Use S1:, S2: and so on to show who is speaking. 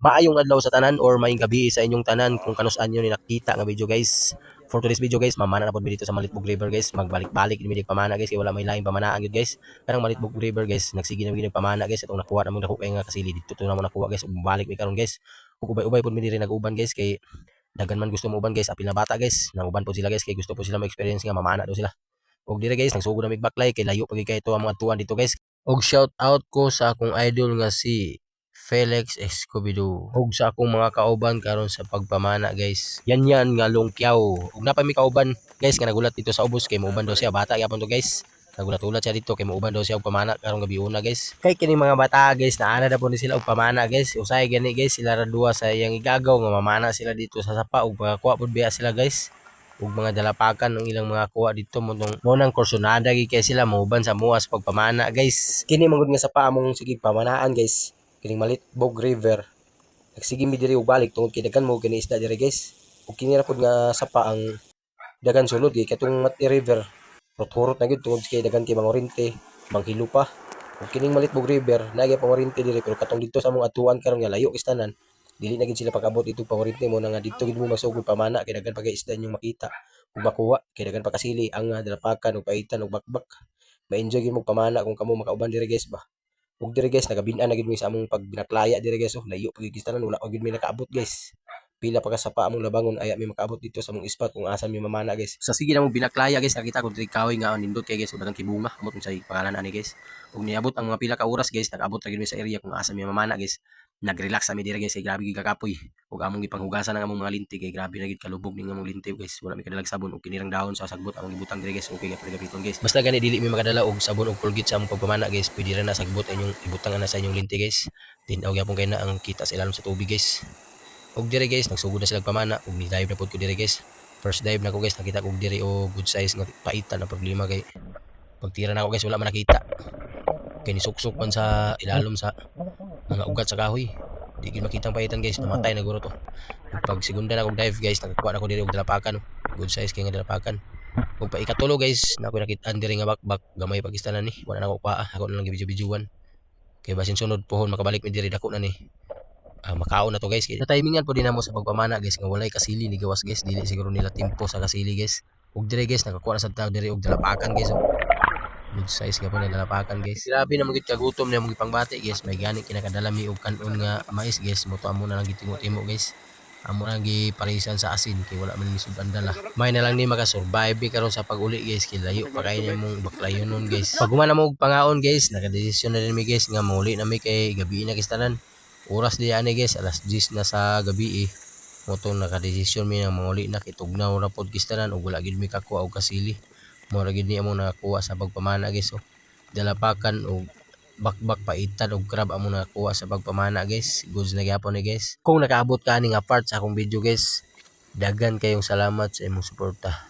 S1: Maayong adlaw sa tanan or maayong gabi sa inyong tanan kung kanus-an nyo ni nakita nga video guys. For today's video guys, mamana na po dito sa Malitbog River guys. Magbalik-balik din pamana guys kay wala may laing pamanaan gyud guys. Kanang Malitbog River guys, nagsige na gid pamana guys atong nakuha namong dako kay nga kasili dito to namo nakuha guys. Ug balik mi karon guys. Ug ubay-ubay pud mi diri nag-uban guys kay daghan man gusto mo uban guys, apil na bata guys. Nanguban po sila guys kay gusto po sila ma-experience nga mamana daw sila. Ug dire guys, nagsugod na mig baklay kay layo pag kay ito ang mga tuwan dito guys. Og shout out ko sa akong idol nga si Felix Escobedo ug sa akong mga kauban karon sa pagpamana guys. Yan nga lungkyaw. Ug napay mi kauban guys nga nagulat dito sa ubos kay muuban daw siya bata gyapon to guys. Nagulat-ulat siya dito kay muuban daw siya og pamana karong gabi una guys. Kay kini mga bata guys naana na po ni sila og pamana guys. Usay gani guys sila ra duha sa iyang igagaw nga mamana sila dito sa sapa ug makakuha pud biya sila guys. Ug mga dalapakan ng ilang mga kuha dito mo nang kursunada gid kay sila mauban sa muwas pagpamana guys. Kini mangud nga sa paamong sige pamanaan guys. Kining Malitbog River. Nagsige mi diri og balik tungod kay daghan mo kini isda diri guys. Ug kini ra pud nga sapa ang daghan sulod kay katong Mati River. Rot-hurot na gid tungod kay daghan kay mga oriente, manghilo pa. Ug kining Malitbog River nagay pang oriente diri pero katong dito sa among atuan karon nga layo istanan. Dili na gid sila pag-abot ito pang oriente mo na nga dito gid mo masugod pamana kay daghan pa kay isda inyong makita. Ug makuha kay daghan pa kasili ang dalapakan ug paitan ug bakbak. Ma-enjoy gid mo pamana kung kamo makauban diri guys ba. Ug dire guys nagabin-an na gid mi sa among pagbinaklaya dire guys layo pag tanan wala gid mi nakaabot guys. Pila pa ka sa pa among labangon aya mi makaabot dito sa among spot kung asa mi mamana guys. Sa sige na mong binaklaya guys nakita ko diri kahoy nga nindot kay guys ug daghang kibunga amot sa pangalan ani guys. Ug niabot ang mga pila ka oras guys nakaabot ra gid mi sa area kung asa mi mamana guys. Nag-relax kami dire guys kay grabe gid kakapoy. Ug among gipanghugasan ang among mga linti kay grabe na gid kalubog ning among linti guys. Wala mi kadalag sabon ug kinirang dahon sa sagbot among gibutang dire guys okay ga pagapiton guys. Basta gani dili mi makadala og sabon ug Colgate sa among pagpamana guys. Pwede ra na sagbot inyong ibutang na sa inyong linti guys. Tinaw gyapon kay na ang kita sa ilalim sa tubig guys. Ug dire guys nagsugod na sila pamana ug ni dive na pud ko dire guys. First dive na ko guys nakita ko dire o good size nga paitan na problema kay pagtira na ako guys wala man nakita. Kay nisuksok man sa ilalom sa mga ugat sa kahoy. Di gid makitang paitan guys, namatay na guro to. Pag segunda na kog dive guys, nakakuha na ko diri og dalapakan. Good size kay nga dalapakan. Ug pa ikatulo guys, na ako nakita diri nga bakbak gamay pakistanan ni. Wala na ko kuha, ako na lang gibidyo-bidyuan. Kay basin sunod pohon makabalik mi diri dako na ni. Makaon na to guys. Kay timingan po din namo sa pagpamana guys nga walay kasili ni gawas guys, dili siguro nila tempo sa kasili guys. Ug diri guys nakakuha na sad tao diri og dalapakan guys. Good size ka po na dalapakan guys. Grabe na magit kagutom na mga pangbati guys. May gani kinakadala mi og kanon nga mais guys. Moto amo na lang gitimo-timo guys. Amo na giparisan sa asin kay wala man ni sudan dala. May na lang ni maka-survive karon sa pag-uli guys kay layo pa kay nimong baklayon nun guys. Pag humana mo og pangaon guys, nakadesisyon na din mi guys nga mauli na mi kay gabi na kistanan. Oras di ani guys, alas 10 na sa gabi Moto nakadesisyon mi nga mauli na kay tugnaw ra pod kistanan ug wala gid mi kakuha og kasili. Mura gid ni amo nakakuha sa pagpamana guys. Dalapakan og bakbak paitan og crab amo nakakuha sa pagpamana guys. Goods na gyapon ni guys. Kung nakaabot ka ani nga part sa akong video guys, daghan kayong salamat sa imong suporta.